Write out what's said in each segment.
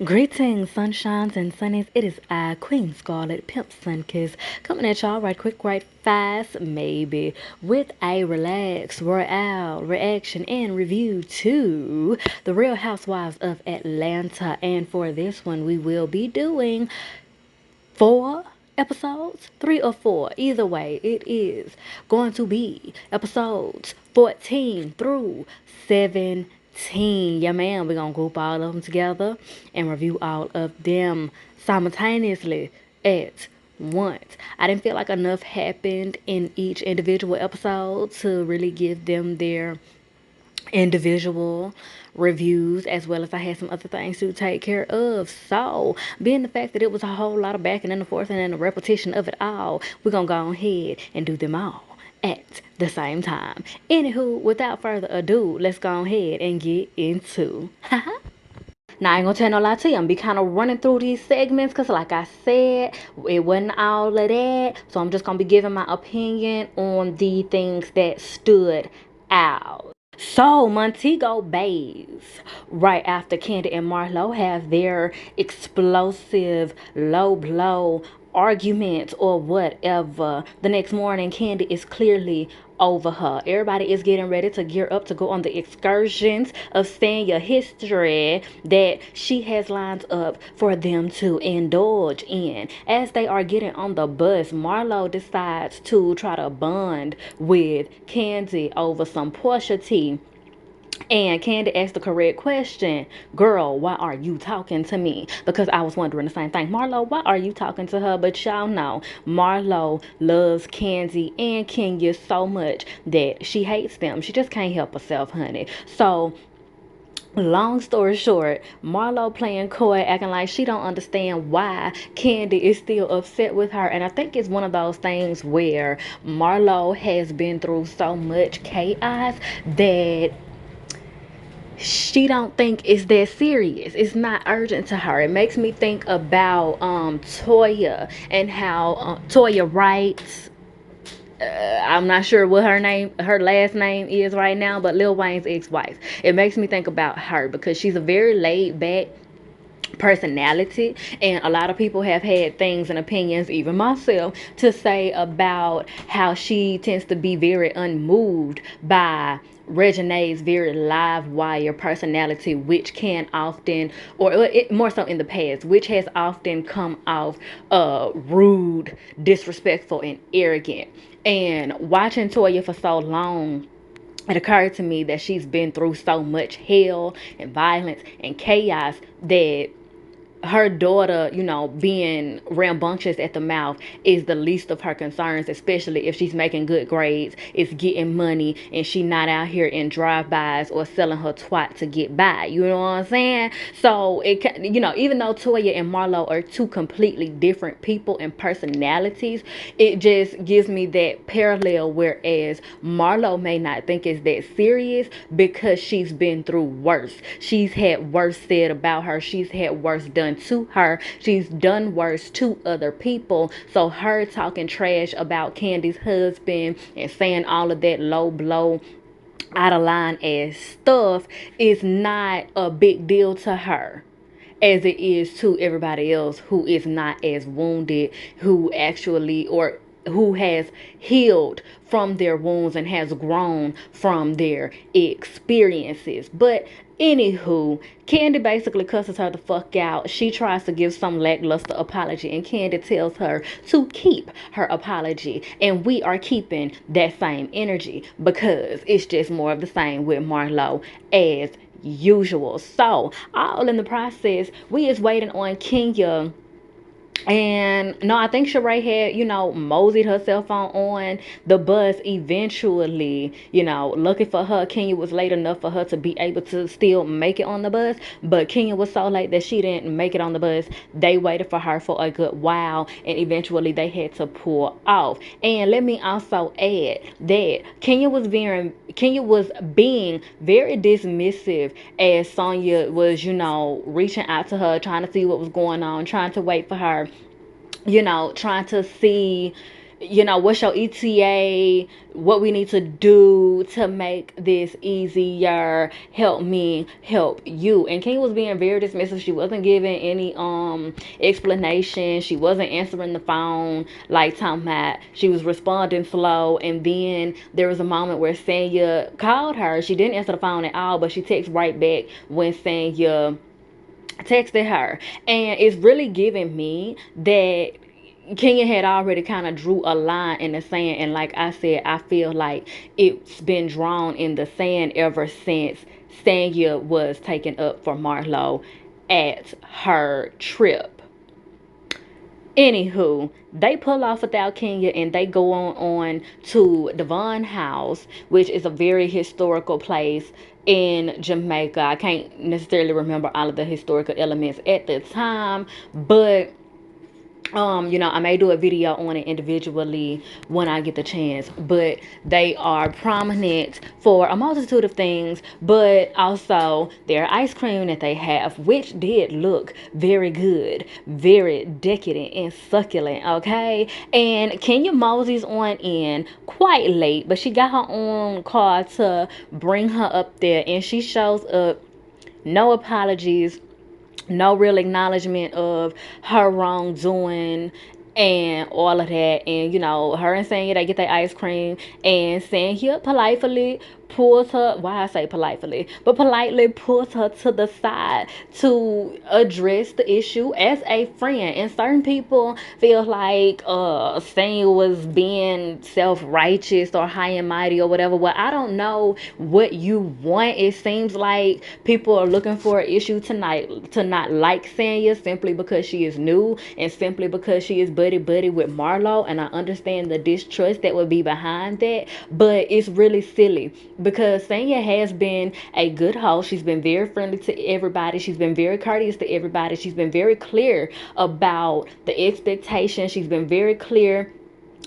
Greetings, sunshines and sunnies. It is I, Queen Scarlet, Pimp Sunkiss, coming at y'all right quick, right fast, maybe, with a relaxed, royale reaction and review to The Real Housewives of Atlanta. And for this one, we will be doing 4 episodes, 3 or 4. Either way, it is going to be episodes 14 through 17. Yeah, man, we're going to group all of them together and review all of them simultaneously at once. I didn't feel like enough happened in each individual episode to really give them their individual reviews, as well as I had some other things to take care of. So, being the fact that it was a whole lot of back and then the forth and then the repetition of it all, we're gonna go ahead and do them all at the same time. Anywho, without further ado, let's go ahead and get into Now, I ain't gonna tell no lie to you. I'm be kind of running through these segments because, like I said, it wasn't all of that. So, I'm just gonna be giving my opinion on the things that stood out. So, Montego Bays, right after Candy and Marlo have their explosive low blow arguments or whatever, the next morning, Candy is clearly over her. Everybody is getting ready to gear up to go on the excursions of Sanya history that she has lined up for them to indulge in. As they are getting on the bus, Marlo decides to try to bond with Candy over some Portia tea. And Candy asked the correct question. Girl, why are you talking to me? Because I was wondering the same thing. Marlo, why are you talking to her? But y'all know Marlo loves Candy and Kenya so much that she hates them. She just can't help herself, honey. So long story short, Marlo playing coy, acting like she don't understand why Candy is still upset with her. And I think it's one of those things where Marlo has been through so much chaos that she don't think it's that serious. It's not urgent to her. It makes me think about Toya and how Toya writes. I'm not sure what her last name is right now, but Lil Wayne's ex-wife. It makes me think about her because she's a very laid back personality, and a lot of people have had things and opinions, even myself, to say about how she tends to be very unmoved by Regine's very live wire personality, which can often, or more so in the past, which has often come off rude, disrespectful, and arrogant. And watching Toya for so long, it occurred to me that she's been through so much hell and violence and chaos that her daughter, being rambunctious at the mouth is the least of her concerns, especially if she's making good grades, is getting money, and she not out here in drive-bys or selling her twat to get by. You know what I'm saying? So, even though Toya and Marlo are two completely different people and personalities, it just gives me that parallel, whereas Marlo may not think it's that serious because she's been through worse. She's had worse said about her. She's had worse done to her. She's done worse to other people. So her talking trash about Candy's husband and saying all of that low blow, out of line ass stuff is not a big deal to her as it is to everybody else who is not as wounded, who actually, or who has healed from their wounds and has grown from their experiences. But anywho, Candy basically cusses her the fuck out. She tries to give some lackluster apology, and Candy tells her to keep her apology. And we are keeping that same energy because it's just more of the same with Marlo as usual. So, all in the process, we is waiting on Kenya. And no, I think Sheree had, moseyed herself on the bus eventually, looking for her. Kenya was late enough for her to be able to still make it on the bus, but Kenya was so late that she didn't make it on the bus. They waited for her for a good while, and eventually they had to pull off. And let me also add that Kenya was being very dismissive as Sonya was, reaching out to her, trying to see what was going on, trying to wait for her, trying to see you know, what's your ETA, what we need to do to make this easier, help me help you. And King was being very dismissive. She wasn't giving any explanation. She wasn't answering the phone like talking about. She was responding slow. And then there was a moment where Sanya called her. She didn't answer the phone at all, but she texted right back when Sanya texted her. And it's really giving me that Kenya had already kind of drew a line in the sand. And like I said, I feel like it's been drawn in the sand ever since Sanya was taken up for Marlo at her trip. Anywho, they pull off without Kenya and they go on to Devon House, which is a very historical place in Jamaica. I can't necessarily remember all of the historical elements at the time, but you know, I may do a video on it individually when I get the chance, but they are prominent for a multitude of things, but also their ice cream that they have, which did look very good, very decadent and succulent, okay? And Kenya Mosey's on in quite late, but she got her own car to bring her up there, and she shows up, no apologies, no real acknowledgement of her wrongdoing and all of that. And you know, her and Sanya, they get their ice cream, and Sanya politely pulls her, why I say politely, but politely pulls her to the side to address the issue as a friend. And certain people feel like Sanya was being self-righteous or high and mighty or whatever. Well, I don't know what you want. It seems like people are looking for an issue tonight to not like Sanya simply because she is new and simply because she is buddy with Marlo. And I understand the distrust that would be behind that, but it's really silly because Sanya has been a good host. She's been very friendly to everybody. She's been very courteous to everybody. She's been very clear about the expectations. She's been very clear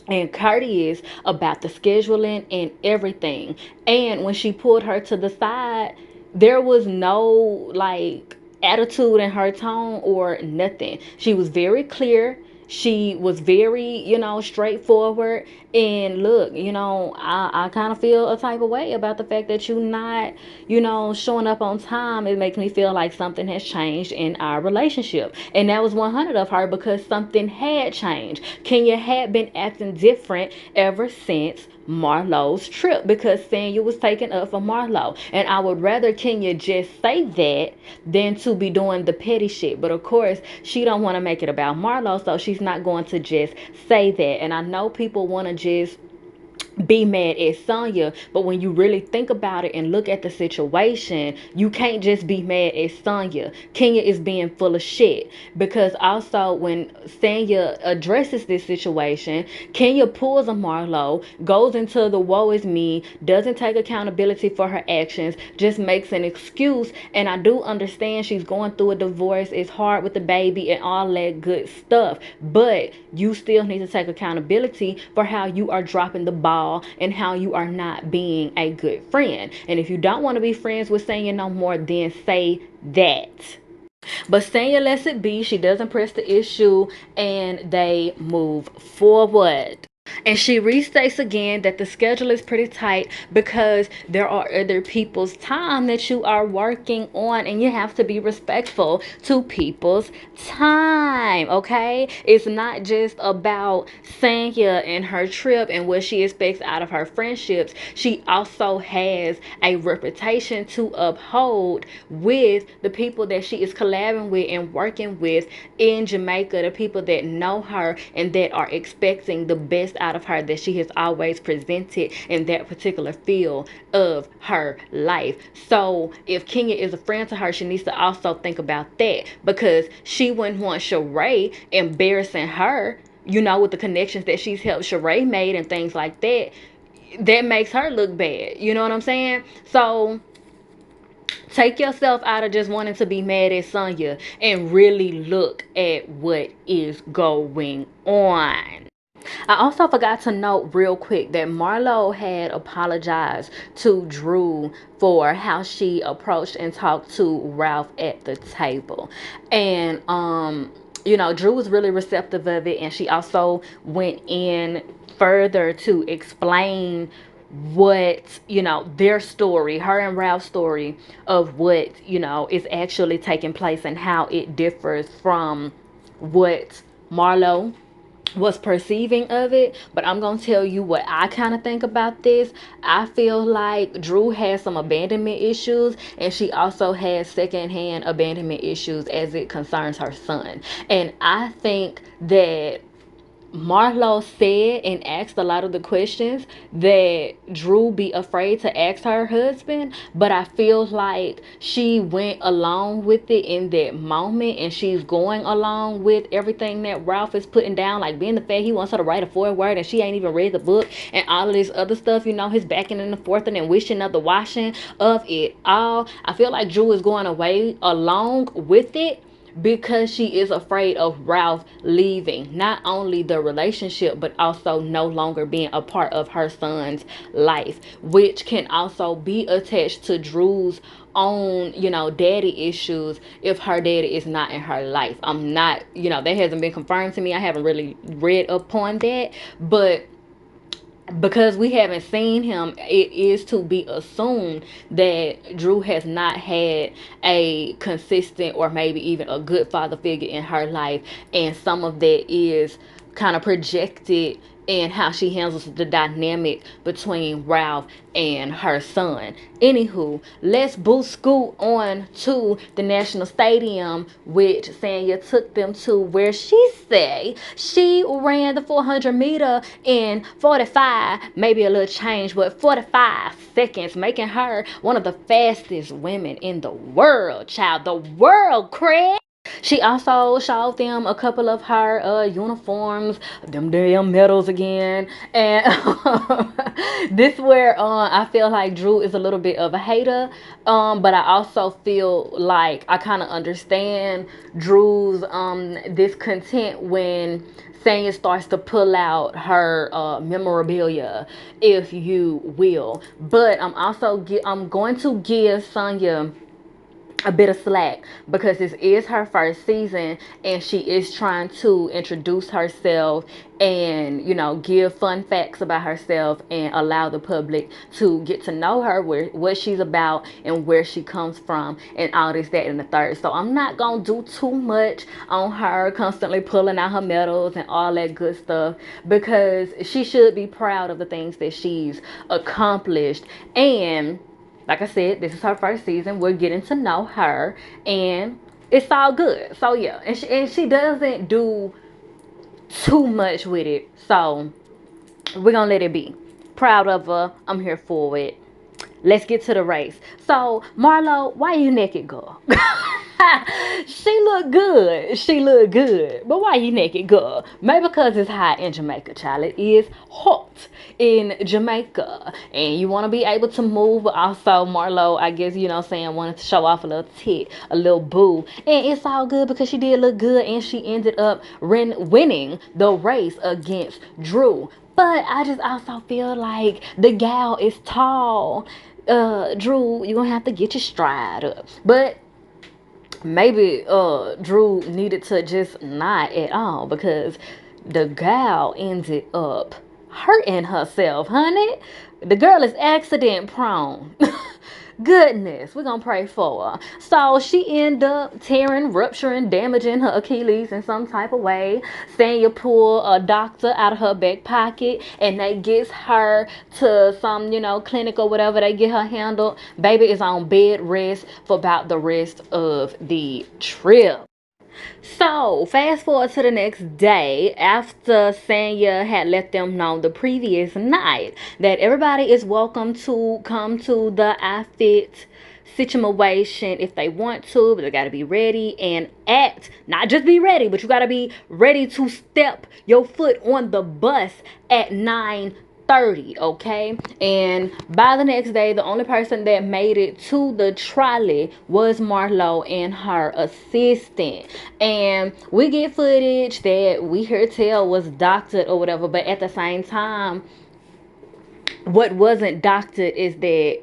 and courteous about the scheduling and everything. And when she pulled her to the side, there was no like attitude in her tone or nothing. She was very clear. She was very, you know, straightforward. And look, you know, I kind of feel a type of way about the fact that you not, you know, showing up on time. It makes me feel like something has changed in our relationship. And that was 100 of her because something had changed. Kenya had been acting different ever since Marlo's trip because Sanya was taken up for Marlo. And I would rather Kenya just say that than to be doing the petty shit. But of course, she don't want to make it about Marlo, so she's not going to just say that. And I know people want to just be mad at Sanya, but when you really think about it and look at the situation, you can't just be mad at Sanya. Kenya is being full of shit because also when Sanya addresses this situation, Kenya pulls a Marlo, goes into the woe is me, doesn't take accountability for her actions, just makes an excuse. And I do understand she's going through a divorce, it's hard with the baby and all that good stuff, but you still need to take accountability for how you are dropping the ball and how you are not being a good friend. And if you don't want to be friends with Sanya no more, then say that. But Sanya lets it be. She doesn't press the issue and they move forward. And she restates again that the schedule is pretty tight because there are other people's time that you are working on, and you have to be respectful to people's time, okay? It's not just about Sanya and her trip and what she expects out of her friendships. She also has a reputation to uphold with the people that she is collabing with and working with in Jamaica, the people that know her and that are expecting the best out of her that she has always presented in that particular field of her life. So if Kenya is a friend to her, she needs to also think about that because she wouldn't want Sheree embarrassing her, you know, with the connections that she's helped Sheree made and things like that. That makes her look bad. You know what I'm saying? So take yourself out of just wanting to be mad at Sanya and really look at what is going on. I also forgot to note real quick that Marlo had apologized to Drew for how she approached and talked to Ralph at the table. And you know, Drew was really receptive of it, and she also went in further to explain what, their story, her and Ralph's story of what, is actually taking place and how it differs from what Marlo was perceiving of it. But I'm gonna tell you what I kind of think about this. I feel like Drew has some abandonment issues, and she also has secondhand abandonment issues as it concerns her son. And I think that Marlo said and asked a lot of the questions that Drew be afraid to ask her husband, but I feel like she went along with it in that moment, and she's going along with everything that Ralph is putting down, like being the fact he wants her to write a foreword and she ain't even read the book and all of this other stuff, his backing and the forth and wishing of the washing of it all. I feel like Drew is going away along with it because she is afraid of Ralph leaving not only the relationship but also no longer being a part of her son's life, which can also be attached to Drew's own, daddy issues if her daddy is not in her life. I'm not, that hasn't been confirmed to me. I haven't really read upon that, but because we haven't seen him, it is to be assumed that Drew has not had a consistent or maybe even a good father figure in her life, and some of that is kind of projected in how she handles the dynamic between Ralph and her son. Anywho, let's boost scoot on to the National Stadium, which Sanya took them to, where she say she ran the 400 meter in 45, maybe a little change, but 45 seconds, making her one of the fastest women in the world, child. The world, Craig. She also showed them a couple of her uniforms, them damn medals again. And this where I feel like Drew is a little bit of a hater. But I also feel like I kind of understand Drew's discontent when Sanya starts to pull out her memorabilia, if you will. But I'm going to give Sanya a bit of slack because this is her first season and she is trying to introduce herself and give fun facts about herself and allow the public to get to know her, what she's about and where she comes from and all this, that, and the third. So I'm not gonna do too much on her constantly pulling out her medals and all that good stuff, because she should be proud of the things that she's accomplished. And like I said, this is her first season. We're getting to know her, and it's all good. So yeah, and she doesn't do too much with it. So we're gonna let it be. Proud of her. I'm here for it. Let's get to the race. So Marlo, why you naked, girl? She look good. She look good. But why you naked, girl? Maybe because it's hot in Jamaica, child. It is hot in Jamaica. And you want to be able to move. But also, Marlo, I guess, wanted to show off a little tit, a little boo. And it's all good because she did look good. And she ended up winning the race against Drew. But I just also feel like the gal is tall. Drew, you're gonna have to get your stride up. But maybe Drew needed to just not at all, because the gal ended up hurting herself, honey. The girl is accident prone. Goodness, we're gonna pray for her. So she ended up tearing, rupturing, damaging her Achilles in some type of way. Sanya pull a doctor out of her back pocket and they gets her to some, clinic or whatever. They get her handled. Baby is on bed rest for about the rest of the trip. So, fast forward to the next day, after Sanya had let them know the previous night that everybody is welcome to come to the outfit situation if they want to, but they got to be ready and act. Not just be ready, but you got to be ready to step your foot on the bus at 9:30, okay? And by the next day, the only person that made it to the trolley was Marlo and her assistant. And we get footage that we hear tell was doctored or whatever, but at the same time, what wasn't doctored is that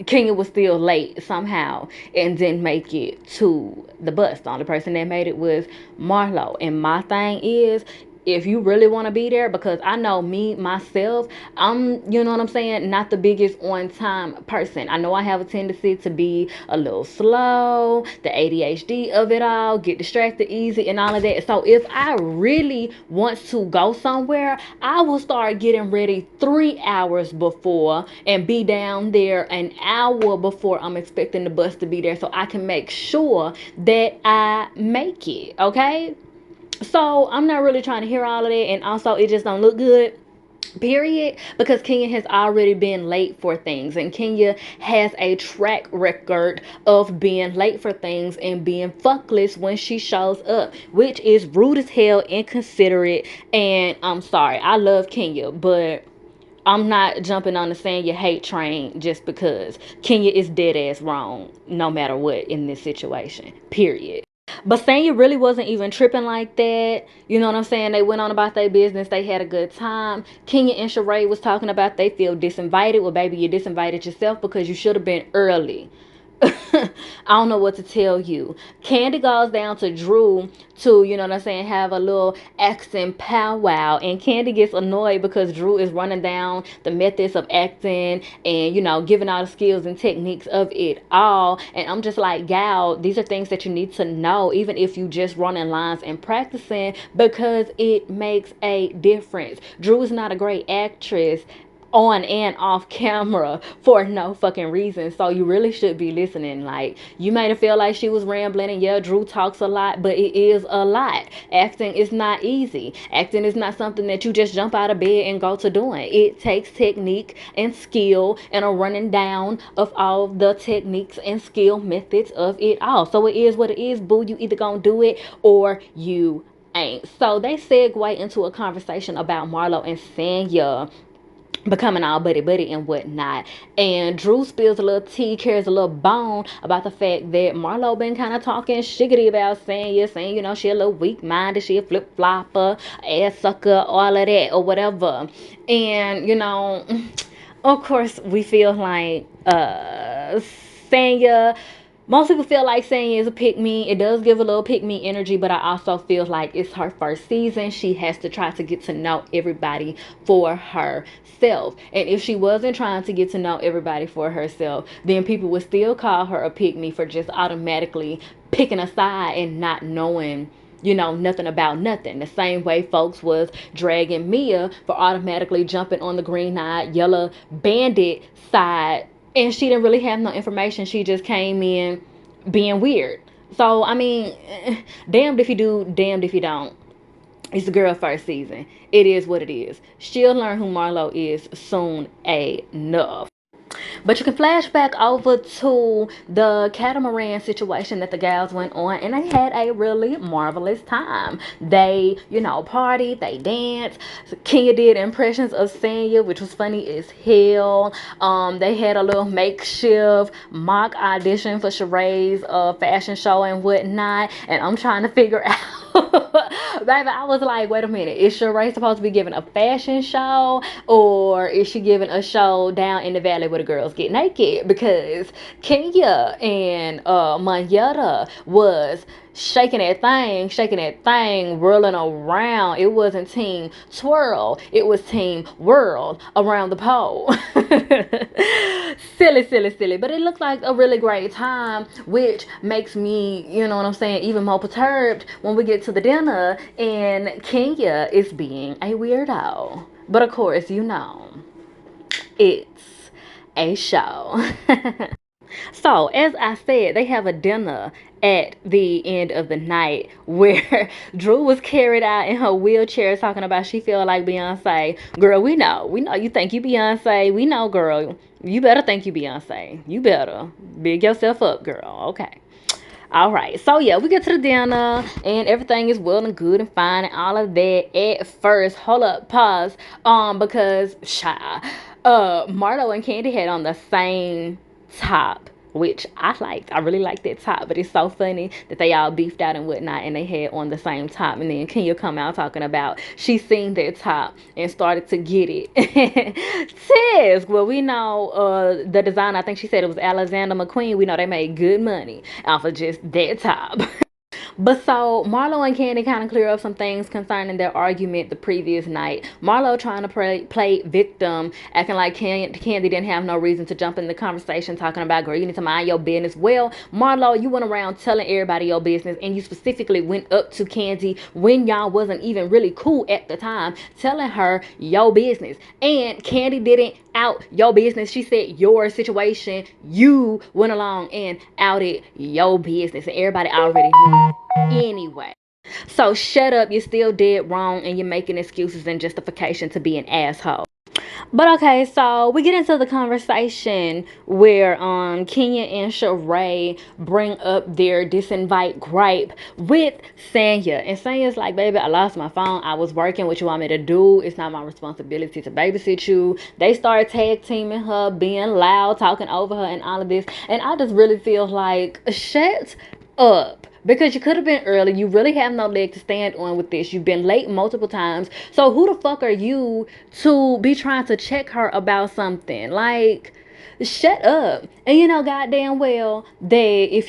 Kenya was still late somehow and didn't make it to the bus. The only person that made it was Marlo. And my thing is, if you really want to be there, because I know me myself, I'm, you know what I'm saying, not the biggest on time person. I know I have a tendency to be a little slow, the ADHD of it all, get distracted easy and all of that. So if I really want to go somewhere, I will start getting ready 3 hours before and be down there an hour before I'm expecting the bus to be there, so I can make sure that I make it. Okay, so I'm not really trying to hear all of that, and also it just don't look good, period, because Kenya has already been late for things, and Kenya has a track record of being late for things and being fuckless when she shows up, which is rude as hell, inconsiderate. And I'm sorry, I love Kenya, but I'm not jumping on the saying you hate train just because. Kenya is dead ass wrong no matter what in this situation, period. But Sanya really wasn't even tripping like that. You know what I'm saying? They went on about their business. They had a good time. Kenya and Sheree was talking about they feel disinvited. Well, baby, you disinvited yourself because you should have been early. I don't know what to tell you. Candy goes down to Drew to, you know what I'm saying, have a little acting powwow. And Candy gets annoyed because Drew is running down the methods of acting and, you know, giving all the skills and techniques of it all. And I'm just like, gal, these are things that you need to know, even if you just running lines and practicing, because it makes a difference. Drew is not a great actress on and off camera for no fucking reason. So you really should be listening. Like, you made her feel like she was rambling, and yeah, Drew talks a lot, but it is a lot. Acting is not easy. Acting is not something that you just jump out of bed and go to doing. It takes technique and skill and a running down of all the techniques and skill methods of it all. So it is what it is, boo. You either gonna do it or you ain't. So they segue into a conversation about Marlo and Sanya becoming all buddy and whatnot. And Drew spills a little tea, carries a little bone about the fact that Marlo been kind of talking shiggity about saying, you know, she a little weak-minded, she a flip-flopper, ass sucker, all of that, or whatever. And, you know, of course, we feel like Sanya, most people feel like Sanya is a pick-me. It does give a little pick-me energy, but I also feel like it's her first season. She has to try to get to know everybody for herself. And if she wasn't trying to get to know everybody for herself, then people would still call her a pick-me for just automatically picking a side and not knowing, you know, nothing about nothing. The same way folks was dragging Mia for automatically jumping on the green-eyed yellow bandit side, and she didn't really have no information. She just came in being weird. So I mean, damned if you do, damned if you don't. It's the girl first season. It is what it is. She'll learn who Marlo is soon enough. But you can flash back over to the catamaran situation that the gals went on, and they had a really marvelous time. They, you know, partied, they danced. Kenya did impressions of Sanya, which was funny as hell. They had a little makeshift mock audition for Sheree's fashion show and whatnot, and I'm trying to figure out. Baby, I was like, wait a minute, is Sheree supposed to be giving a fashion show, or is she giving a show down in the valley where the girls get naked? Because Kenya and Manyetta was shaking that thing, whirling around. It wasn't team twirl, it was team whirl around the pole. silly, but it looked like a really great time, which makes me, you know what I'm saying, even more perturbed when we get to the dinner and Kenya is being a weirdo. But of course, you know, it's a show. So, as I said, they have a dinner at the end of the night where Drew was carried out in her wheelchair talking about she feel like Beyonce. Girl, we know you think you Beyonce. We know, girl, you better think you Beyonce. You better big yourself up, girl. Okay. All right, so yeah, we get to the dinner and everything is well and good and fine and all of that. At first, hold up, pause, because Marlo and Candy had on the same top, which I liked. I really liked that top, but it's so funny that they all beefed out and whatnot, and they had on the same top. And then Kenya come out talking about she seen that top and started to get it. Says, well, we know the designer. I think she said it was Alexander McQueen. We know they made good money off of just that top. But so Marlo and Candy kind of clear up some things concerning their argument the previous night. Marlo trying to play victim, acting like Candy didn't have no reason to jump in the conversation, talking about, girl, you need to mind your business. Well, Marlo, you went around telling everybody your business, and you specifically went up to Candy when y'all wasn't even really cool at the time, telling her your business. And Candy didn't out your business. She said your situation. You went along and outed your business, and everybody already knew anyway. So shut up. You still did wrong, and you're making excuses and justification to be an asshole. But okay, so we get into the conversation where Kenya and Sheree bring up their disinvite gripe with Sanya. And Sanya's like, baby, I lost my phone. I was working. What you want me to do? It's not my responsibility to babysit you. They start tag teaming her, being loud, talking over her, and all of this. And I just really feel like, shut up, because you could have been early. You really have no leg to stand on with this. You've been late multiple times. So who the fuck are you to be trying to check her about something? Like, shut up. And you know goddamn well that if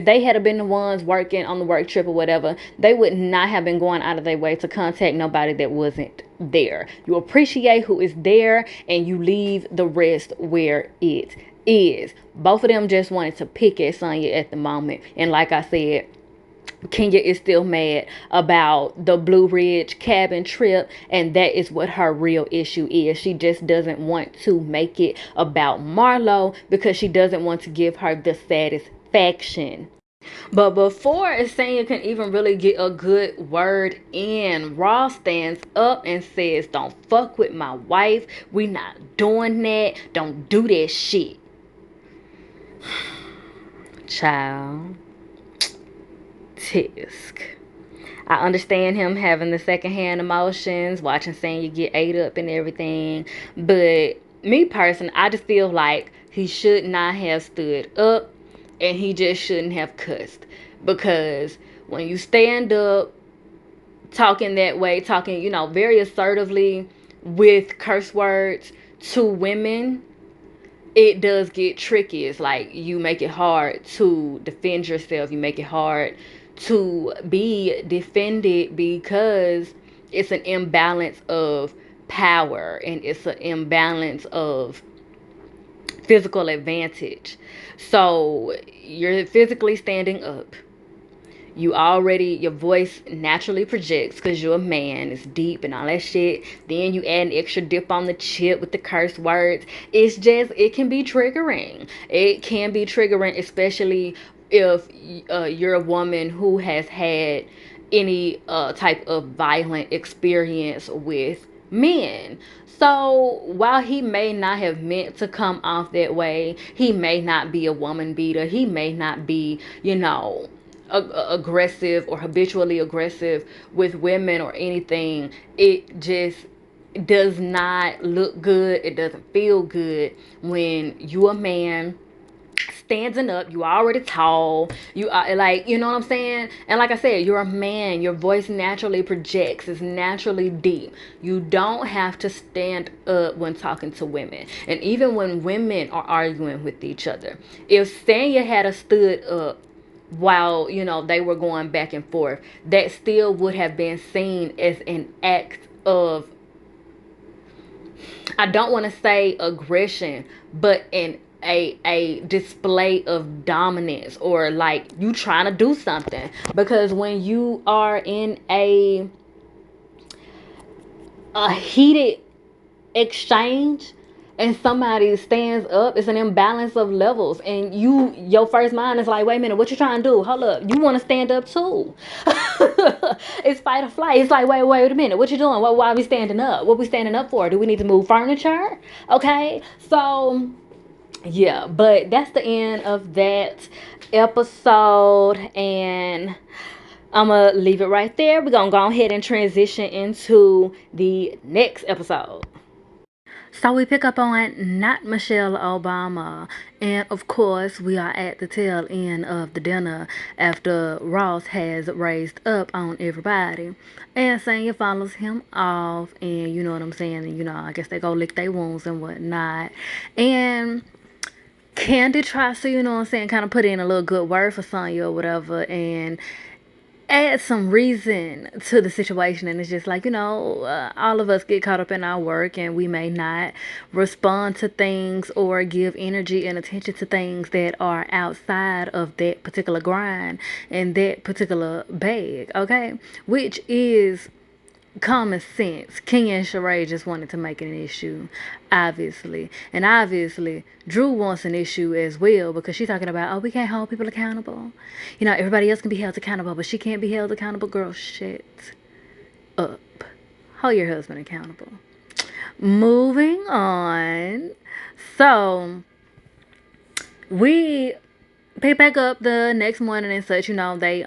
they had been the ones working on the work trip or whatever, they would not have been going out of their way to contact nobody that wasn't there. You appreciate who is there, and you leave the rest where it is. Both of them just wanted to pick at Sonya at the moment. And like I said, Kenya is still mad about the Blue Ridge cabin trip, and that is what her real issue is. She just doesn't want to make it about Marlo because she doesn't want to give her the satisfaction. But before Sanya can even really get a good word in, Ross stands up and says, don't fuck with my wife. We not doing that. Don't do that shit. Child. Tisk. I understand him having the secondhand emotions, watching Sanya get ate up and everything. But me personally, I just feel like he should not have stood up, and he just shouldn't have cussed. Because when you stand up talking that way, talking, very assertively with curse words to women, it does get tricky. It's like you make it hard to defend yourself. You make it hard to be defended because it's an imbalance of power, and it's an imbalance of physical advantage. So you're physically standing up. Your voice naturally projects because you're a man. It's deep and all that shit. Then you add an extra dip on the chip with the curse words. It can be triggering. It can be triggering, especially if you're a woman who has had any type of violent experience with men. So while he may not have meant to come off that way, he may not be a woman beater. He may not be, aggressive or habitually aggressive with women or anything. It just does not look good. It doesn't feel good when you a man standing up. You already tall. You are like, you know what I'm saying? And like I said, you're a man. Your voice naturally projects. It's naturally deep. You don't have to stand up when talking to women. And even when women are arguing with each other. If Sanya had stood up while they were going back and forth, that still would have been seen as an act of, I don't want to say aggression, but a display of dominance, or like you trying to do something. Because when you are in a heated exchange and somebody stands up, it's an imbalance of levels, and your first mind is like, wait a minute, what you trying to do? Hold up, you want to stand up too. It's fight or flight. It's like, wait a minute, what you doing? Why are we standing up? What we standing up for? Do we need to move furniture? Okay, so yeah, but that's the end of that episode, and I'm gonna leave it right there. We're gonna go ahead and transition into the next episode. So we pick up on not Michelle Obama. And of course, we are at the tail end of the dinner after Ross has raised up on everybody. And Sanya follows him off. And you know what I'm saying? And I guess they go lick their wounds and whatnot. And Candy tries to, you know what I'm saying, kind of put in a little good word for Sonya or whatever, and add some reason to the situation. And it's just like, all of us get caught up in our work, and we may not respond to things or give energy and attention to things that are outside of that particular grind and that particular bag, okay? Which is common sense. Kenya and Sheree just wanted to make it an issue, obviously. And obviously, Drew wants an issue as well, because she's talking about, oh, we can't hold people accountable. Everybody else can be held accountable, but she can't be held accountable. Girl, shit up. Hold your husband accountable. Moving on. So, we pick back up the next morning and such. They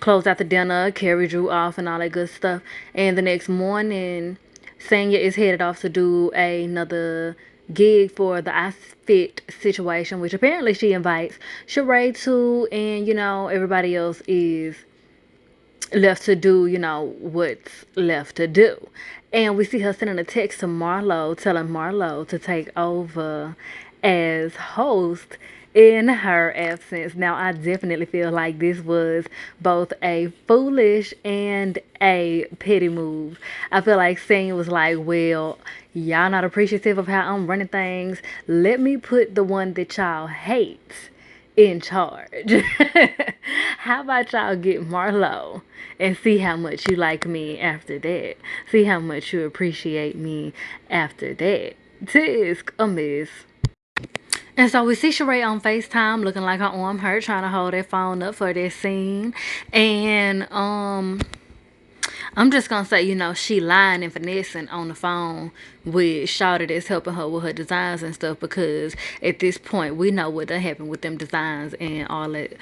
closed out the dinner, carry Drew off, and all that good stuff. And the next morning, Sanya is headed off to do another gig for the I Fit situation, which apparently she invites Sheree to, and everybody else is left to do, what's left to do. And we see her sending a text to Marlo, telling Marlo to take over as host in her absence. Now, I definitely feel like this was both a foolish and a petty move. I feel like Sane was like, well, y'all not appreciative of how I'm running things. Let me put the one that y'all hate in charge. How about y'all get Marlo and see how much you like me after that? See how much you appreciate me after that. Tisk a miss. And so we see Sheree on FaceTime looking like her arm hurt, trying to hold that phone up for that scene. And I'm just gonna say, she lying and finessing on the phone with Shawty that's helping her with her designs and stuff, because at this point we know what done happened with them designs and all that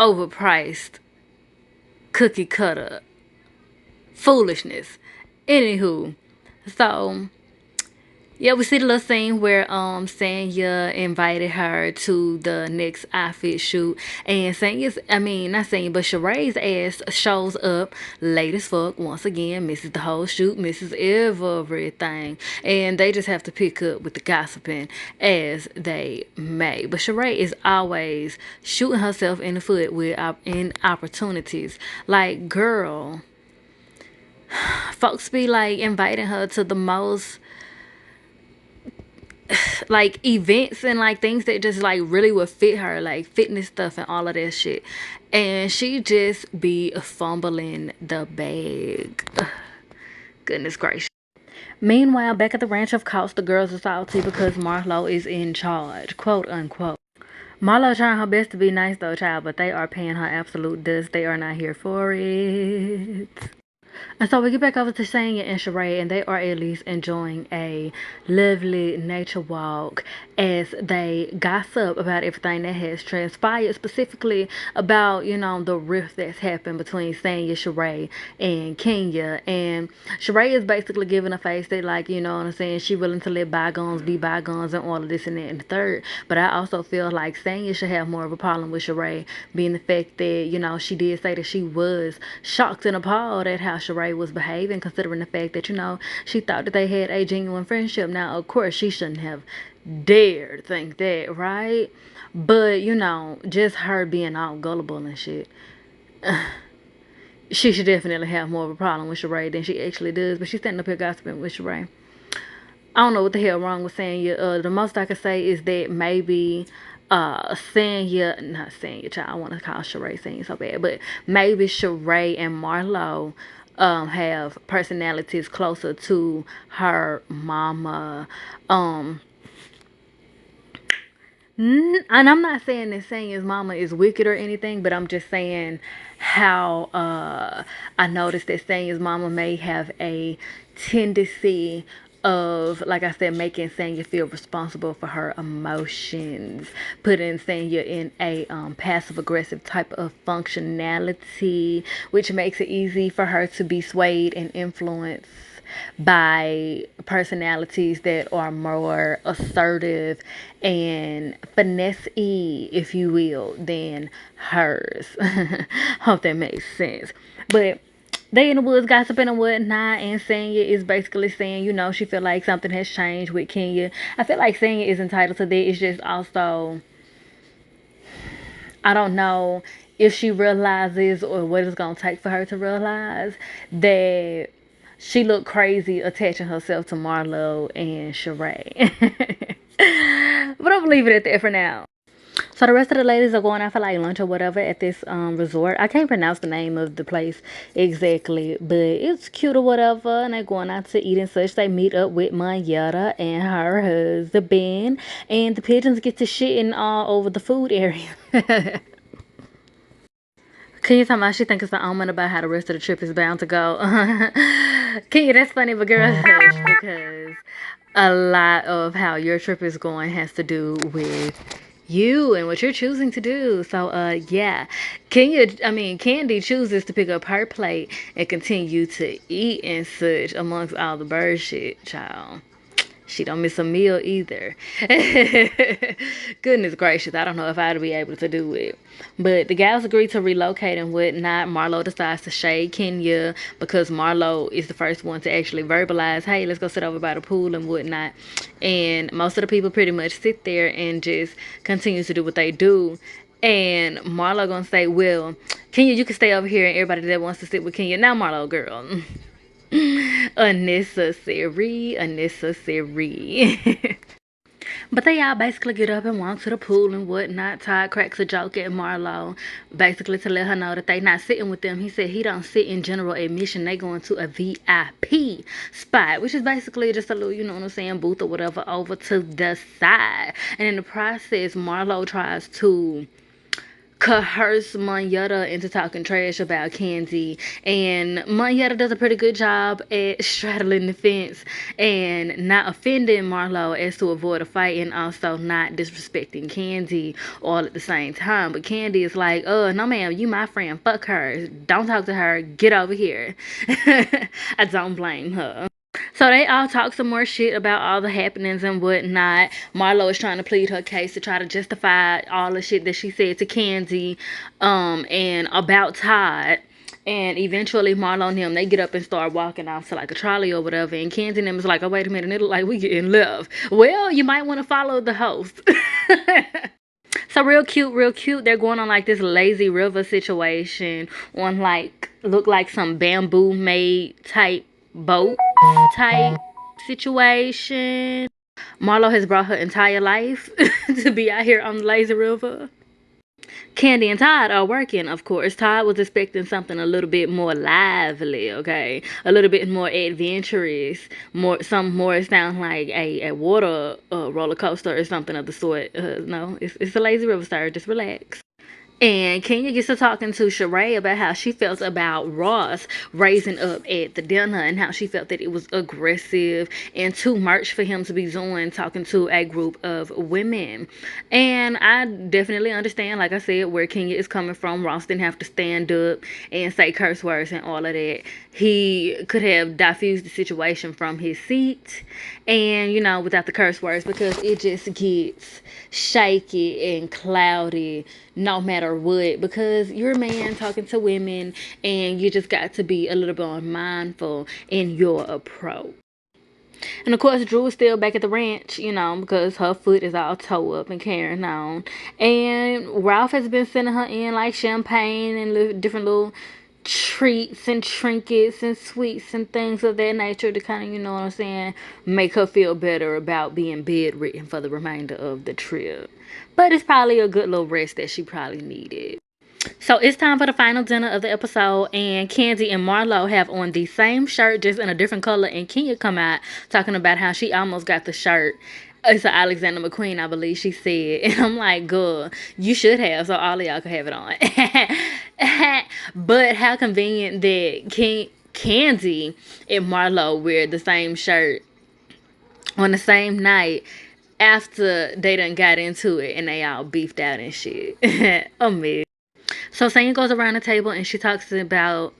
overpriced cookie cutter foolishness. Anywho, so yeah, we see the little scene where Sanya invited her to the next outfit shoot, and not Sanya, but Sheree's ass shows up late as fuck once again, misses the whole shoot, misses everything, and they just have to pick up with the gossiping as they may. But Sheree is always shooting herself in the foot with in opportunities. Like, girl, folks be like inviting her to the most like events and like things that just like really would fit her, like fitness stuff and all of that shit, and she just be fumbling the bag. Ugh, goodness gracious. Meanwhile, back at the ranch, of course, the girls are salty because Marlo is in charge, quote unquote. Marlo trying her best to be nice though, child, but they are paying her absolute dust. They are not here for it. And so we get back over to Sanya and Sheree, and they are at least enjoying a lovely nature walk as they gossip about everything that has transpired, specifically about, the rift that's happened between Sanya, Sheree, and Kenya. And Sheree is basically giving a face that, like, you know what I'm saying, she willing to let bygones be bygones and all of this and that and the third. But I also feel like Sanya should have more of a problem with Sheree, being the fact that, she did say that she was shocked and appalled at how Sheree was behaving, considering the fact that, she thought that they had a genuine friendship. Now, of course, she shouldn't have dared think that, right? But, just her being all gullible and shit, she should definitely have more of a problem with Sheree than she actually does. But she's standing up here gossiping with Sheree. I don't know what the hell wrong with Sanya. The most I can say is that maybe Sanya, not Sanya, child, I want to call Sheree Sanya so bad, but maybe Sheree and Marlo have personalities closer to her mama. And I'm not saying that Sanya's mama is wicked or anything, but I'm just saying how I noticed that Sanya's mama may have a tendency of, like I said, making Sanya feel responsible for her emotions, putting Sanya in a passive aggressive type of functionality, which makes it easy for her to be swayed and influenced by personalities that are more assertive and finesse-y, if you will, than hers. Hope that makes sense. But They in the woods gossiping and whatnot, and Senya is basically saying, she feel like something has changed with Kenya. I feel like Senya is entitled to that. It's just also, I don't know if she realizes or what it's gonna take for her to realize that she looked crazy attaching herself to Marlo and Sheree. But I'm gonna leave it at that for now. So the rest of the ladies are going out for like lunch or whatever at this resort. I can't pronounce the name of the place exactly, but it's cute or whatever. And they're going out to eat and such. They meet up with Mayetta and her husband, and the pigeons get to shitting all over the food area. Can you tell me she think it's an omen about how the rest of the trip is bound to go? Can you? That's funny, but girl, hush, because a lot of how your trip is going has to do with you and what you're choosing to do. So, yeah. Candy chooses to pick up her plate and continue to eat and such amongst all the bird shit, child. She don't miss a meal either. Goodness gracious, I don't know if I'd be able to do it. But the gals agree to relocate and whatnot. Marlo decides to shade Kenya because Marlo is the first one to actually verbalize, hey, let's go sit over by the pool and whatnot. And most of the people pretty much sit there and just continue to do what they do. And Marlo gonna say, well, Kenya, you can stay over here, and everybody that wants to sit with Kenya. Now, Marlo, girl. Unnecessary. But they all basically get up and walk to the pool and whatnot. Todd cracks a joke at Marlo, basically to let her know that they not sitting with them. He said he don't sit in general admission. They going to a VIP spot, which is basically just a little, you know what I'm saying, booth or whatever over to the side. And in the process, Marlo tries to coerce Mayetta into talking trash about Candy, and Mayetta does a pretty good job at straddling the fence and not offending Marlo as to avoid a fight, and also not disrespecting Candy all at the same time. But Candy is like, no ma'am, you my friend, fuck her, don't talk to her, get over here. I don't blame her. So they all talk some more shit about all the happenings and whatnot. Marlo is trying to plead her case to try to justify all the shit that she said to Candy, and about Todd. And eventually Marlo and him, they get up and start walking off to like a trolley or whatever. And Candy and them is like, oh, wait a minute, it look like we getting left. Well, you might want to follow the host. So real cute. They're going on like this lazy river situation on like, look like some bamboo made type boat type situation. Marlo has brought her entire life to be out here on the lazy river. Candy and Todd are working, of course. Todd was expecting something a little bit more lively, okay? A little bit more adventurous. Some more sound like a water roller coaster or something of the sort. No, it's a lazy river, sir. Just relax. And Kenya gets to talking to Sheree about how she felt about Ross raising up at the dinner and how she felt that it was aggressive and too much for him to be doing, talking to a group of women. And I definitely understand, like I said, where Kenya is coming from. Ross didn't have to stand up and say curse words and all of that. He could have diffused the situation from his seat and, without the curse words, because it just gets shaky and cloudy no matter what, because you're a man talking to women and you just got to be a little bit more mindful in your approach. And of course, Drew is still back at the ranch, because her foot is all toe up and carrying on. And Ralph has been sending her in like champagne and different little treats and trinkets and sweets and things of that nature to kind of, make her feel better about being bedridden for the remainder of the trip. But it's probably a good little rest that she probably needed. So it's time for the final dinner of the episode, and Candy and Marlo have on the same shirt, just in a different color, and Kenya come out talking about how she almost got the shirt. It's an Alexander McQueen, I believe she said. And I'm like, girl, you should have, so all of y'all could have it on. But how convenient that Candy and Marlo wear the same shirt on the same night after they done got into it and they all beefed out and shit. Amazing. So Sanya goes around the table and she talks about,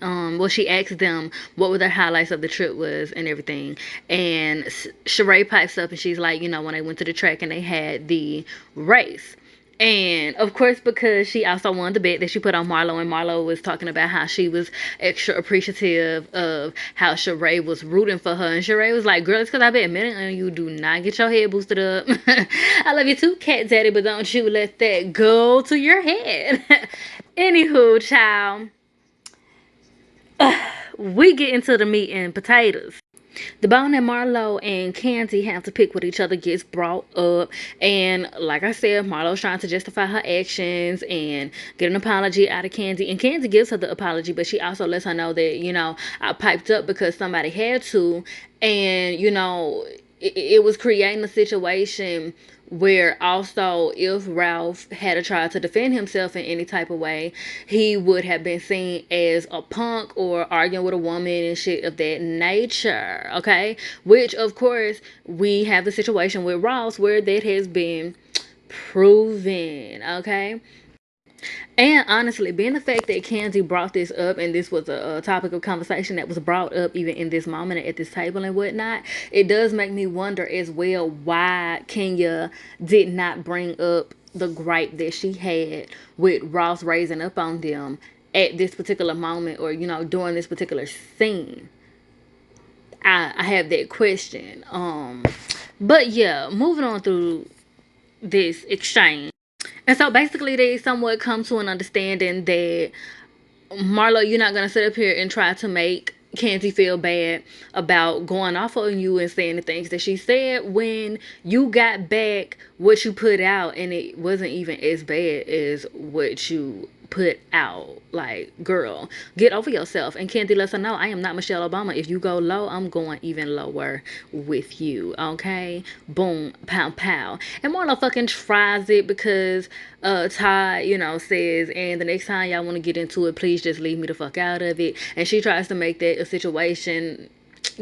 she asks them what their highlights of the trip was and everything. And Sheree pipes up and she's like, when they went to the track and they had the race. And of course, because she also won the bet that she put on Marlo, and Marlo was talking about how she was extra appreciative of how Sheree was rooting for her. And Sheree was like, girl, it's because I bet minute and you do not get your head boosted up. I love you too, Cat Daddy, but don't you let that go to your head. Anywho, child, we get into the meat and potatoes. The bone that Marlo and Candy have to pick with each other gets brought up. And like I said, Marlo's trying to justify her actions and get an apology out of Candy. And Candy gives her the apology, but she also lets her know that, I piped up because somebody had to. And, it was creating a situation where also if Ralph had tried to defend himself in any type of way, he would have been seen as a punk or arguing with a woman and shit of that nature. Okay, which of course we have the situation with Ross where that has been proven. Okay. And honestly, being the fact that Candy brought this up, and this was a topic of conversation that was brought up even in this moment at this table and whatnot, it does make me wonder as well why Kenya did not bring up the gripe that she had with Ross raising up on them at this particular moment, or during this particular scene. I have that question. But yeah, moving on through this exchange. And so basically they somewhat come to an understanding that Marlo, you're not gonna sit up here and try to make Candy feel bad about going off on you and saying the things that she said when you got back what you put out and it wasn't even as bad as what you put out. Like, girl, get over yourself. And Candy lets her know, I am not Michelle Obama. If you go low, I'm going even lower with you. Okay? Boom, pow, pow. And Marlo fucking tries it because Todd, says, and the next time y'all want to get into it, please just leave me the fuck out of it. And she tries to make that a situation.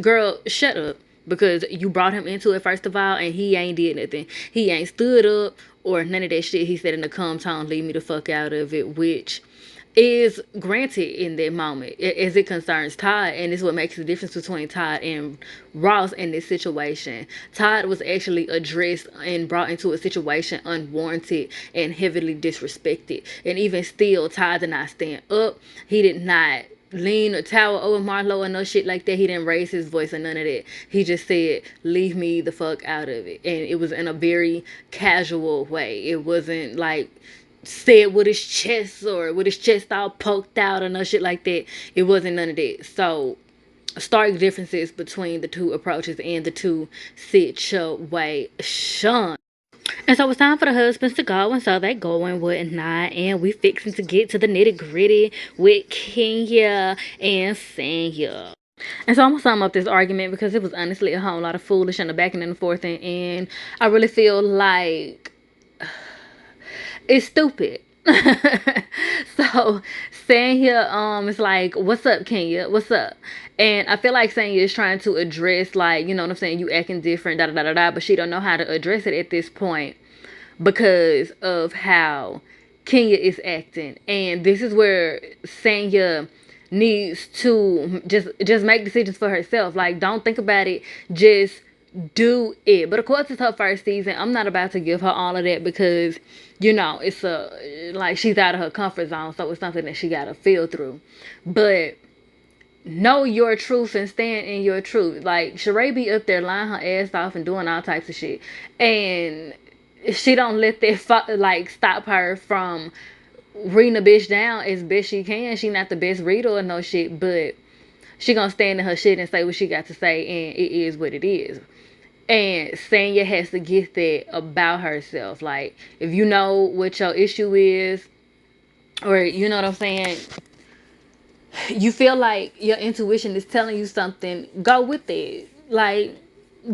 Girl, shut up. Because you brought him into it first of all, and he ain't did nothing. He ain't stood up or none of that shit. He said in the calm tone, leave me the fuck out of it, which is granted in that moment as it concerns Todd. And it's what makes the difference between Todd and Ross in this situation. Todd was actually addressed and brought into a situation unwarranted and heavily disrespected. And even still, Todd did not stand up. He did not lean or tower over Marlo or no shit like that. He didn't raise his voice or none of that. He just said, leave me the fuck out of it. And it was in a very casual way. It wasn't like said with his chest or with his chest all poked out or no shit like that. It wasn't none of that. So stark differences between the two approaches and the two situations. And so it's time for the husbands to go, and so they go and whatnot, and we fixing to get to the nitty gritty with Kenya and Sanya. And so I'm gonna sum up this argument because it was honestly a whole lot of foolish and the back and the forth, and I really feel like it's stupid. So Sanya is like, what's up, Kenya? What's up? And I feel like Sanya is trying to address, like, you know what I'm saying, you acting different, da da da da da, but she don't know how to address it at this point because of how Kenya is acting. And this is where Sanya needs to just make decisions for herself. Like, don't think about it, just do it. But of course it's her first season. I'm not about to give her all of that because it's like she's out of her comfort zone, so it's something that she gotta feel through. But know your truth and stand in your truth. Like, Sheree be up there lying her ass off and doing all types of shit, and she don't let that stop her from reading the bitch down as best she can. She not the best reader or no shit, but she gonna stand in her shit and say what she got to say, and it is what it is. And Sanya has to get that about herself. Like, if you know what your issue is, or you know what I'm saying, you feel like your intuition is telling you something, go with it. Like,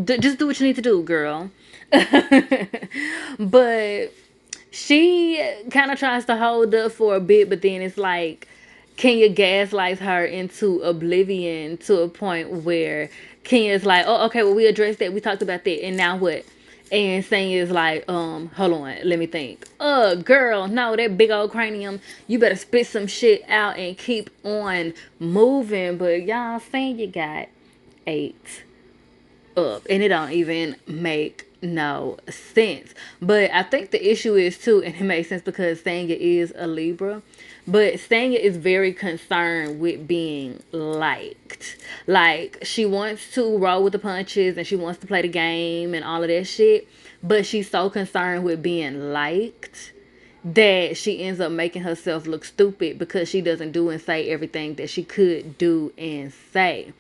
just do what you need to do, girl. But she kind of tries to hold up for a bit, but then it's like Kenya gaslights her into oblivion to a point where Kenya's like, oh, okay, well, we addressed that. We talked about that. And now what? And Sanya's like, hold on, let me think. Girl, no, that big old cranium, you better spit some shit out and keep on moving. But y'all, Sanya got 8 up, and it don't even make no sense. But I think the issue is too, and it makes sense because Sanya is a Libra, but Sanya is very concerned with being liked. Like, she wants to roll with the punches and she wants to play the game and all of that shit, but she's so concerned with being liked that she ends up making herself look stupid because she doesn't do and say everything that she could do and say.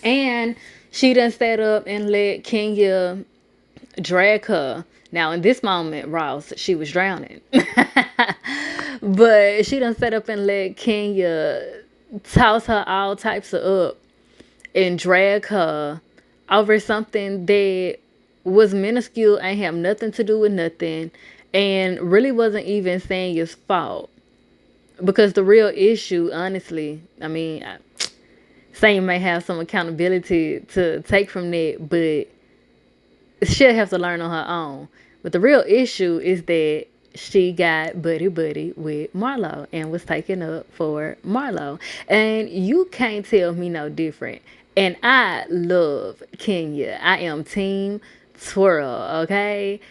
And she done set up and let Kenya drag her. Now, in this moment, Ross, she was drowning. But she done set up and let Kenya toss her all types of up and drag her over something that was minuscule, ain't have nothing to do with nothing, and really wasn't even Sanya's fault. Because the real issue, honestly, I mean, Sanya may have some accountability to take from that, but she'll have to learn on her own. But the real issue is that she got buddy with Marlo and was taken up for Marlo. And you can't tell me no different. And I love Kenya. I am team twirl, okay?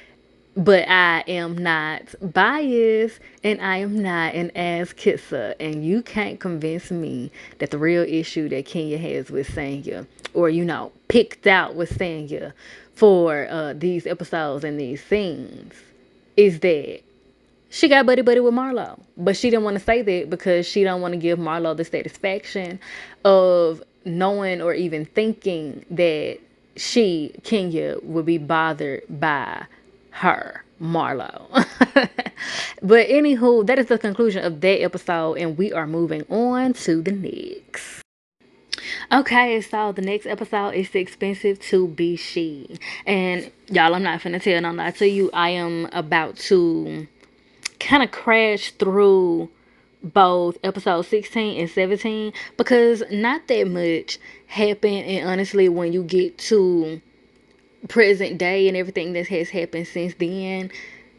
But I am not biased and I am not an ass kisser. And you can't convince me that the real issue that Kenya has with Sanya, or, picked out with Sanya for these episodes and these scenes, is that she got buddy with Marlo. But she didn't want to say that because she don't want to give Marlo the satisfaction of knowing or even thinking that she, Kenya, would be bothered by her, Marlo. But anywho, that is the conclusion of that episode, and we are moving on to the next. Okay, so the next episode is Expensive to Be She. And y'all, I'm not finna tell no lie to you. I am about to kind of crash through both episode 16 and 17 because not that much happened. And honestly, when you get to present day and everything that has happened since then,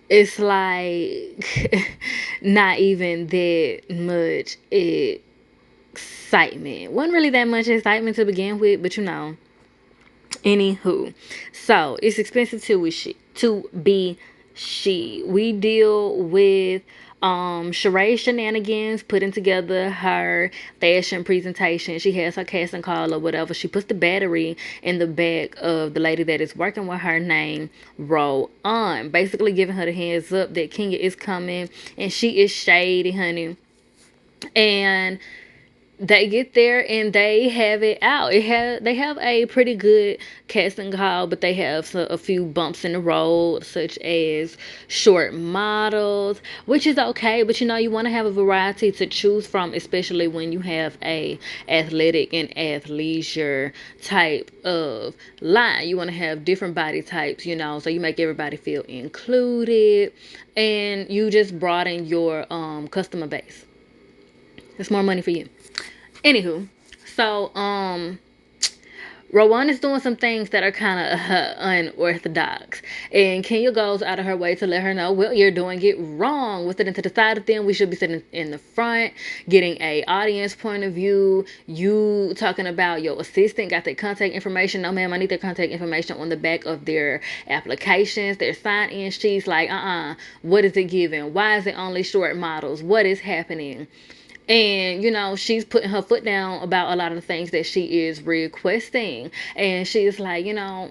it's like not even that much excitement. Wasn't really that much excitement to begin with, but anywho. So it's expensive to be she. We deal with Sheree shenanigans, putting together her fashion presentation. She has her casting call or whatever. She puts the battery in the back of the lady that is working with her name Roll On, basically giving her the heads up that Kenya is coming and she is shady, honey. And they get there and they have it out. They have a pretty good casting call, but they have a few bumps in the road, such as short models, which is okay. But you want to have a variety to choose from, especially when you have a athletic and athleisure type of line. You want to have different body types, so you make everybody feel included, and you just broaden your customer base. It's more money for you. Anywho, so Rowan is doing some things that are kind of unorthodox, and Kenya goes out of her way to let her know, well, you're doing it wrong. We're sitting to the side of them. We should be sitting in the front, getting a audience point of view. You talking about your assistant got their contact information. No, ma'am, I need their contact information on the back of their applications, their sign-in sheets. Like, what is it giving? Why is it only short models? What is happening? And, she's putting her foot down about a lot of the things that she is requesting. And she's like,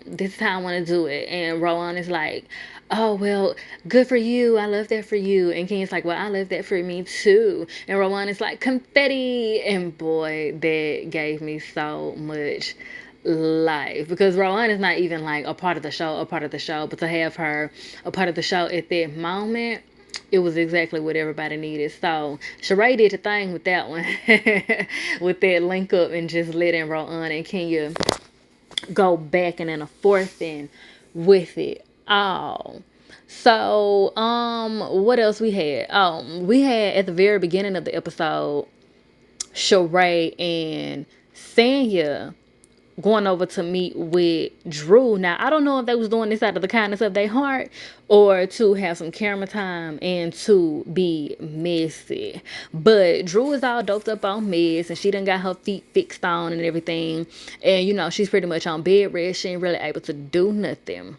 this is how I want to do it. And Rowan is like, oh, well, good for you. I love that for you. And Ken's like, well, I love that for me too. And Rowan is like, confetti. And boy, that gave me so much life, because Rowan is not even like a part of the show, but to have her a part of the show at that moment, it was exactly what everybody needed. So Sheree did the thing with that one, with that link up and just letting Rowan and Kenya go back and then a forth in with it all. So what else we had? We had at the very beginning of the episode, Sheree and Sanya going over to meet with Drew. Now, I don't know if they was doing this out of the kindness of their heart or to have some camera time and to be messy. But Drew is all doped up on meds and she done got her feet fixed on and everything. And, she's pretty much on bed rest. She ain't really able to do nothing.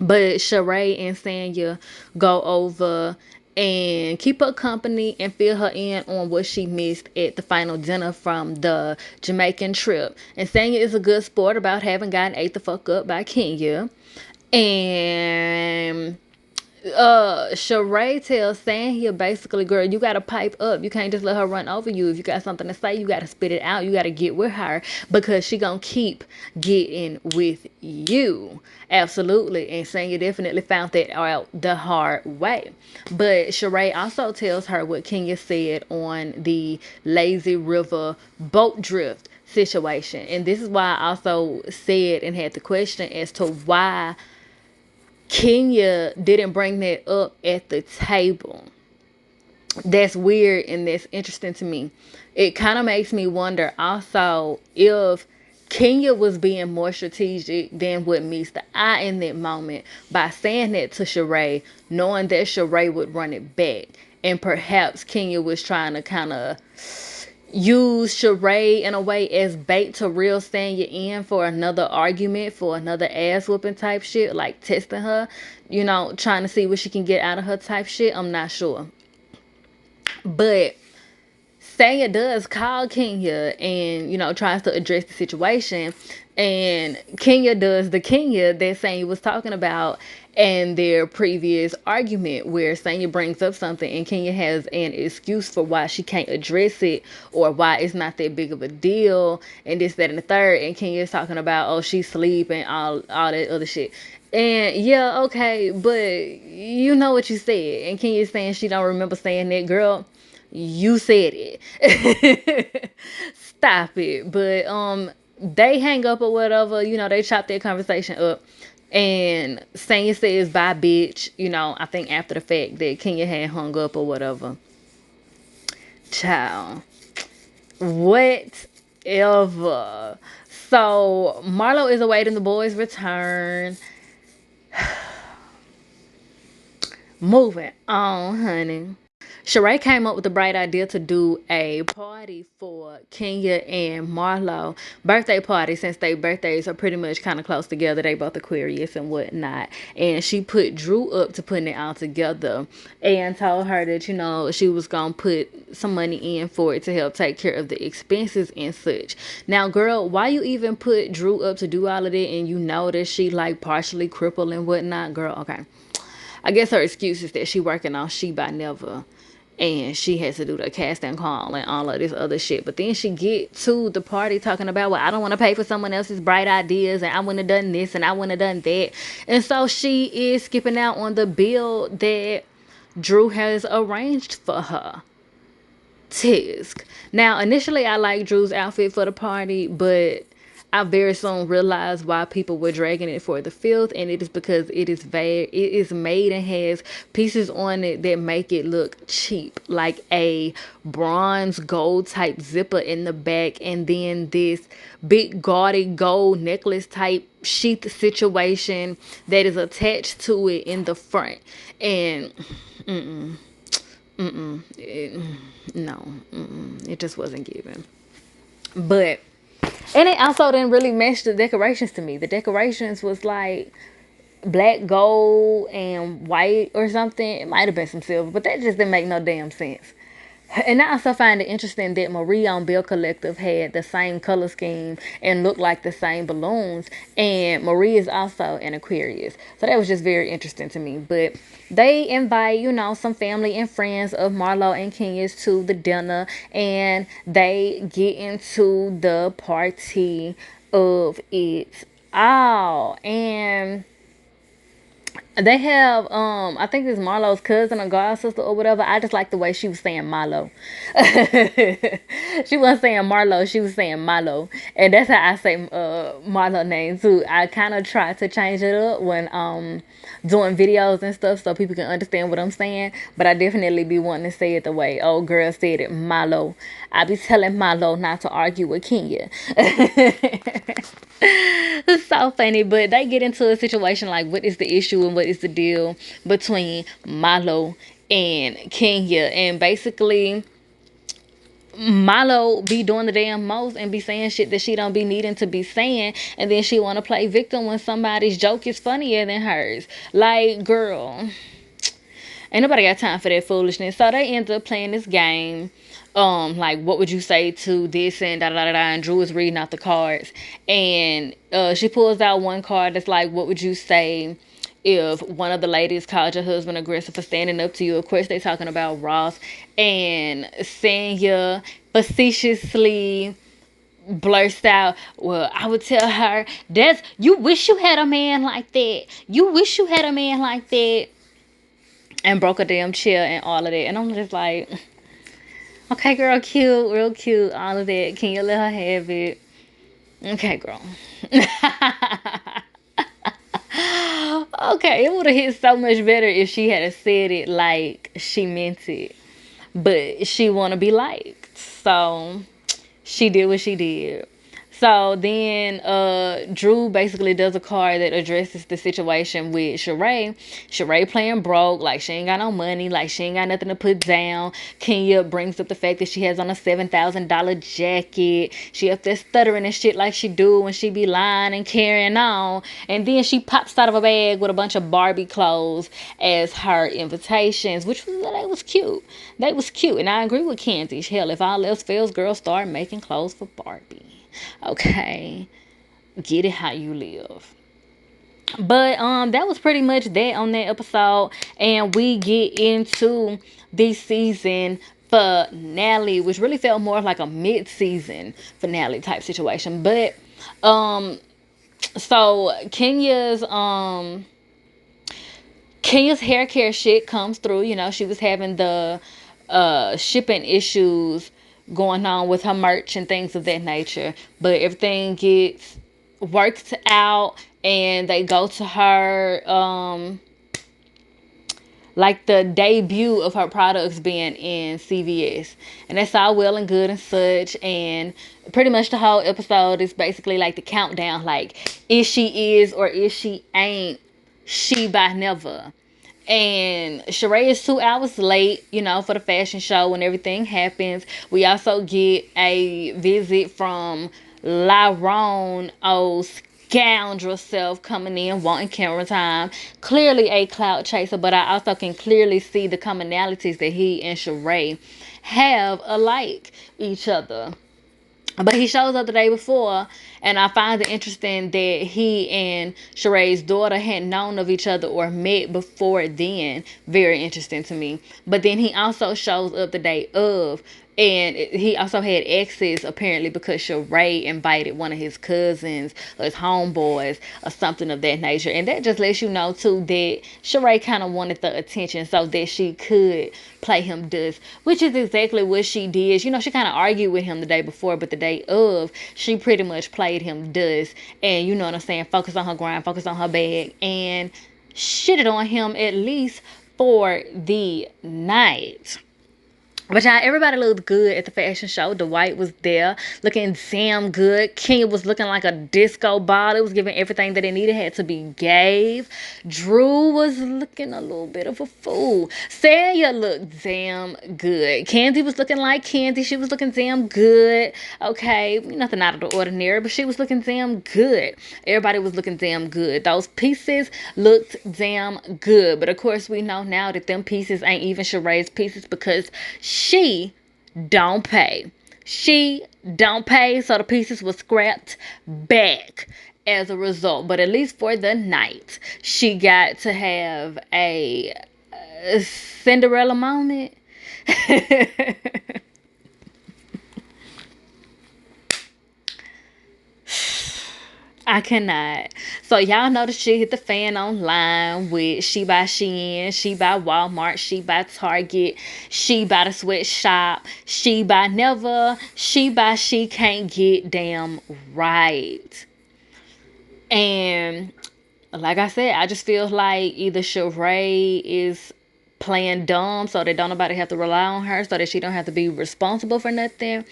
But Sheree and Sanya go over and keep her company and fill her in on what she missed at the final dinner from the Jamaican trip. And Sanya is a good sport about having gotten ate the fuck up by Kenya. And Sheree tells Sanya basically, girl, you gotta pipe up. You can't just let her run over you. If you got something to say, you gotta spit it out. You gotta get with her because she gonna keep getting with you. Absolutely. And Sanya definitely found that out the hard way. But Sheree also tells her what Kenya said on the lazy river boat drift situation. And this is why I also said and had the question as to why Kenya didn't bring that up at the table. That's weird and that's interesting to me. It kind of makes me wonder also if Kenya was being more strategic than what meets the eye in that moment by saying that to Sheree, knowing that Sheree would run it back. And perhaps Kenya was trying to kind of use Sheree in a way as bait to reel Sanya in for another argument, for another ass whooping type shit, like testing her, trying to see what she can get out of her type shit. I'm not sure. But Sanya does call Kenya and, tries to address the situation. And Kenya does the Kenya that Sanya was talking about in their previous argument, where Sanya brings up something and Kenya has an excuse for why she can't address it or why it's not that big of a deal and this, that, and the third. And Kenya's talking about, oh, she's asleep and all that other shit. And yeah, okay, but you know what you said. And Kenya's saying she don't remember saying that. Girl, you said it. Stop it. But they hang up or whatever, they chop their conversation up. And Sanya says bye bitch, I think after the fact that Kenya had hung up or whatever. Child. Whatever. So Marlo is awaiting the boys' return. Moving on, honey. Sheree came up with the bright idea to do a party for Kenya and Marlo. Birthday party, since their birthdays are pretty much kind of close together. They both Aquarius and whatnot. And she put Drew up to putting it all together and told her that, she was going to put some money in for it to help take care of the expenses and such. Now, girl, why you even put Drew up to do all of that and you know that she like partially crippled and whatnot? Girl, okay. I guess her excuse is that she working on She by Never. And she has to do the casting call and all of this other shit. But then she get to the party talking about, well, I don't want to pay for someone else's bright ideas. And I wouldn't have done this and I wouldn't have done that. And so she is skipping out on the bill that Drew has arranged for her. Tisk. Now, initially, I liked Drew's outfit for the party, but I very soon realized why people were dragging it for the filth, and it is because it is made and has pieces on it that make it look cheap, like a bronze gold type zipper in the back, and then this big gaudy gold necklace type sheath situation that is attached to it in the front. And it just wasn't given. But and it also didn't really match the decorations to me. The decorations was like black, gold, and white or something. It might have been some silver, but that just didn't make no damn sense. And I also find it interesting that Marie on Bill Collective had the same color scheme and looked like the same balloons. And Marie is also an Aquarius. So that was just very interesting to me. But they invite, some family and friends of Marlo and Kenya's to the dinner. And they get into the party of it all. And they have, I think it's Marlo's cousin or god sister or whatever. I just like the way she was saying Marlo. She wasn't saying Marlo, she was saying Marlo. And that's how I say Marlo name too. I kind of try to change it up when doing videos and stuff so people can understand what I'm saying. But I definitely be wanting to say it the way old girl said it, Marlo. I be telling Marlo not to argue with Kenya. It's so funny, but they get into a situation like, what is the issue and what is the deal between Marlo and Kenya? And basically, Milo be doing the damn most and be saying shit that she don't be needing to be saying, and then she want to play victim when somebody's joke is funnier than hers. Like, girl, ain't nobody got time for that foolishness. So they end up playing this game. Like, what would you say to this and da da da da, and Drew is reading out the cards, and she pulls out one card that's like, what would you say if one of the ladies called your husband aggressive for standing up to you? Of course, they talking about Ross, and Sanya facetiously blurts out, well, I would tell her, that's, you wish you had a man like that. You wish you had a man like that. And broke a damn chair and all of that. And I'm just like, okay, girl, cute, real cute, all of that. Can you let her have it? Okay, girl. Okay, it would have hit so much better if she had said it like she meant it. But she want to be liked. So she did what she did. So then Drew basically does a card that addresses the situation with Sheree. Sheree playing broke, like she ain't got no money, like she ain't got nothing to put down. Kenya brings up the fact that she has on a $7,000 jacket. She up there stuttering and shit like she do when she be lying and carrying on. And then she pops out of a bag with a bunch of Barbie clothes as her invitations, which was cute. They was cute. And I agree with Candy. Hell, if all else fails, girls start making clothes for Barbie. Okay, get it how you live. But that was pretty much that on that episode, and we get into the season finale, which really felt more like a mid-season finale type situation. But so Kenya's hair care shit comes through. You know, she was having the shipping issues going on with her merch and things of that nature, but everything gets worked out, and they go to her like the debut of her products being in CVS, and that's all well and good and such. And pretty much the whole episode is basically like the countdown, like, is she is or is she ain't she by never. And Sheree is 2 hours late, you know, for the fashion show when everything happens. We also get a visit from Lyrone, old scoundrel self, coming in wanting camera time. Clearly a clout chaser, but I also can clearly see the commonalities that he and Sheree have alike each other. But he shows up the day before, and I find it interesting that he and Sheree's daughter had known of each other or met before then. Very interesting to me. But then he also shows up the day of, and he also had exes apparently because Sheree invited one of his cousins or his homeboys or something of that nature. And that just lets you know too that Sheree kind of wanted the attention so that she could play him dust, which is exactly what she did. You know, she kind of argued with him the day before, but the day of, she pretty much played him dust. And you know what I'm saying, focus on her grind, focus on her bag, and shitted on him at least for the night. But y'all, everybody looked good at the fashion show. Dwight was there looking damn good. Kenya was looking like a disco ball. It was giving everything that it needed had to be gave. Drew was looking a little bit of a fool. Saya looked damn good. Candy was looking like Candy. She was looking damn good. Okay, nothing out of the ordinary, but she was looking damn good. Everybody was looking damn good. Those pieces looked damn good. But of course, we know now that them pieces ain't even Sheree's pieces because she don't pay. She don't pay, so the pieces were scrapped back as a result. But at least for the night, she got to have a Cinderella moment. I cannot. So y'all know the shit hit the fan online with She by Shein, She by Walmart, She by Target, She by the Sweatshop, She by Never, She by She Can't Get Damn Right. And like I said, I just feel like either Sheree is playing dumb so that don't nobody have to rely on her, so that she don't have to be responsible for nothing,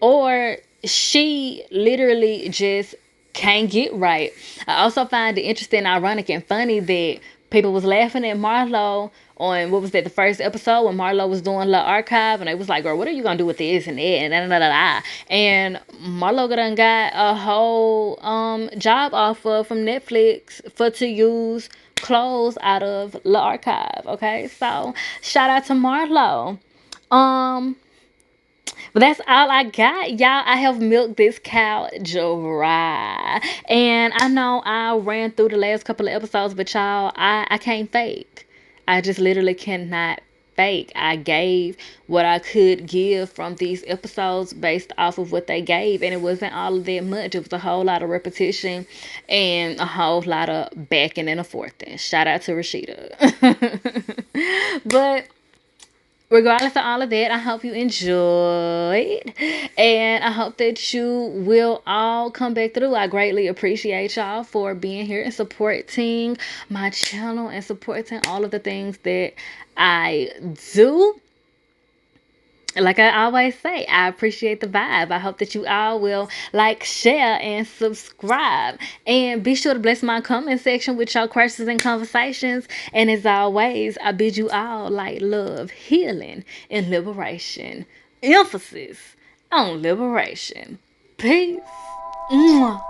or she literally just can't get right. I also find it interesting, ironic, and funny that people was laughing at Marlo on, what was that, the first episode when Marlo was doing the archive, and they was like, girl, what are you gonna do with this and that and da da da da. And Marlo done got a whole job offer from Netflix for to use clothes out of the archive. Okay, so shout out to Marlo. um but that's all I got, y'all. I have milked this cow dry. And I know I ran through the last couple of episodes, but y'all, I can't fake. I just literally cannot fake. I gave what I could give from these episodes based off of what they gave. And it wasn't all of that much. It was a whole lot of repetition and a whole lot of backing and a forth. And shout out to Rashida. But regardless of all of that, I hope you enjoyed, and I hope that you will all come back through. I greatly appreciate y'all for being here and supporting my channel and supporting all of the things that I do. Like I always say, I appreciate the vibe. I hope that you all will like, share, and subscribe. And be sure to bless my comment section with your questions and conversations. And as always, I bid you all like love, healing, and liberation. Emphasis on liberation. Peace. Mwah.